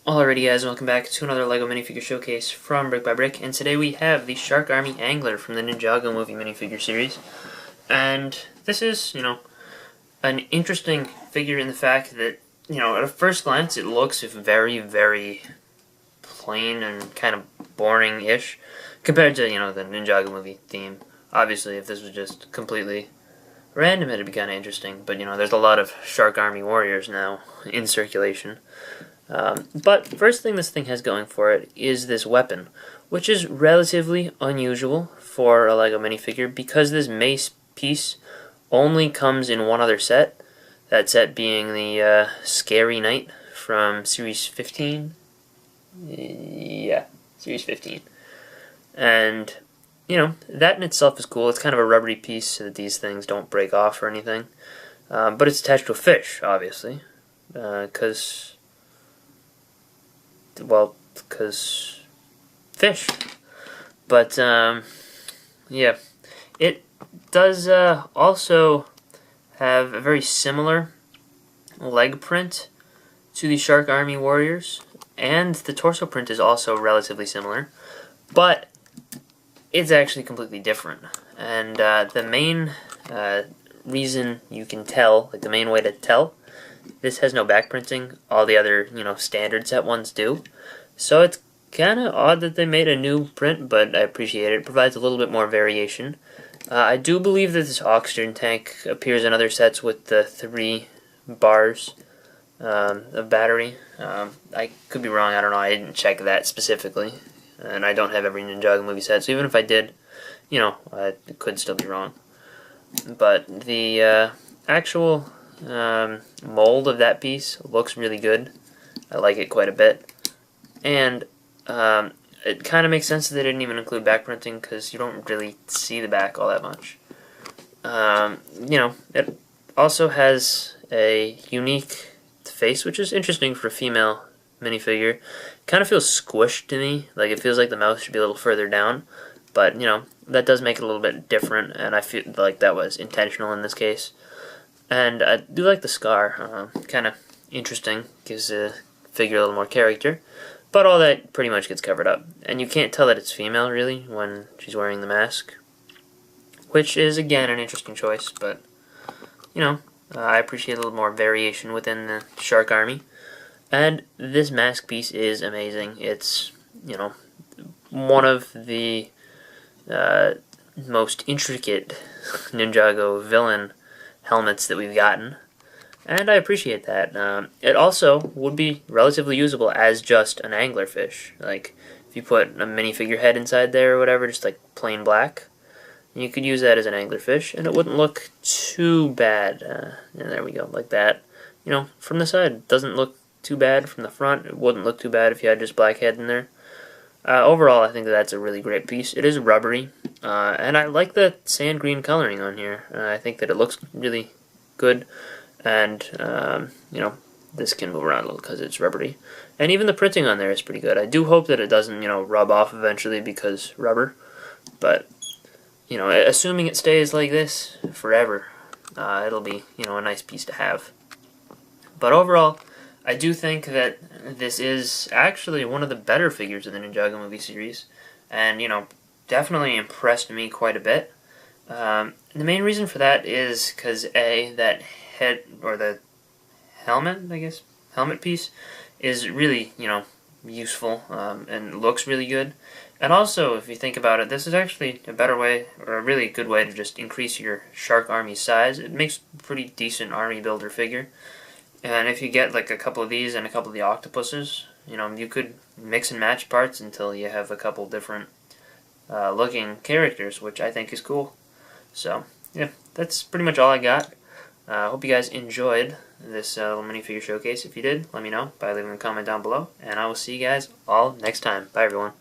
Alrighty guys, welcome back to another LEGO minifigure showcase from BrickByBrick, and today we have the Shark Army Angler from the NInjago movie minifigure series. And this is, an interesting figure in the fact that, at a first glance it looks very, very plain and kind of boring-ish compared to, the NInjago movie theme. Obviously, if this was just completely random, it'd be kind of interesting, but, there's a lot of Shark Army warriors now in circulation. But first thing this thing has going for it is this weapon, which is relatively unusual for a LEGO minifigure because this mace piece only comes in one other set, that set being the Scary Knight from Series 15. Yeah, Series 15. And, that in itself is cool. It's kind of a rubbery piece so that these things don't break off or anything. But it's attached to a fish, obviously, because fish. But, yeah. It does also have a very similar leg print to the Shark Army Warriors, and the torso print is also relatively similar, but it's actually completely different. And the main reason you can tell, the main way to tell, this has no back printing. All the other, standard set ones do. So it's kind of odd that they made a new print, but I appreciate it. It provides a little bit more variation. I do believe that this oxygen tank appears in other sets with the 3 bars of battery. I could be wrong, I don't know. I didn't check that specifically. And I don't have every NInjago movie set, so even if I did, I could still be wrong. But the actual mold of that piece looks really good. I like it quite a bit. And it kind of makes sense that they didn't even include back printing because you don't really see the back all that much. It also has a unique face, which is interesting for a female minifigure. Kind of feels squished to me, like it feels like the mouth should be a little further down, but that does make it a little bit different, and I feel like that was intentional in this case. And I do like the scar, kind of interesting, gives the figure a little more character, but all that pretty much gets covered up, and you can't tell that it's female really when she's wearing the mask, which is again an interesting choice, but I appreciate a little more variation within the Shark Army. And this mask piece is amazing. It's, one of the most intricate NInjago villain helmets that we've gotten, and I appreciate that. It also would be relatively usable as just an anglerfish. Like, if you put a minifigure head inside there or whatever, just like plain black, you could use that as an anglerfish, and it wouldn't look too bad. And there we go, like that. From the side, it doesn't look too bad. From the front, it wouldn't look too bad if you had just black head in there. Overall, I think that's a really great piece. It is rubbery, and I like the sand green coloring on here. I think that it looks really good, and this can move around a little because it's rubbery. And even the printing on there is pretty good. I do hope that it doesn't, rub off eventually because rubber, but, assuming it stays like this forever, it'll be, a nice piece to have. But overall, I do think that this is actually one of the better figures of the NInjago movie series, and, definitely impressed me quite a bit. The main reason for that is because, A, that head, or the helmet, I guess, helmet piece, is really, useful, and looks really good. And also, if you think about it, this is actually a better way, or a really good way to just increase your Shark Army size. It makes a pretty decent army builder figure. And if you get like a couple of these and a couple of the octopuses, you could mix and match parts until you have a couple different looking characters, which I think is cool. So, yeah, that's pretty much all I got. I hope you guys enjoyed this little minifigure showcase. If you did, let me know by leaving a comment down below, and I will see you guys all next time. Bye, everyone.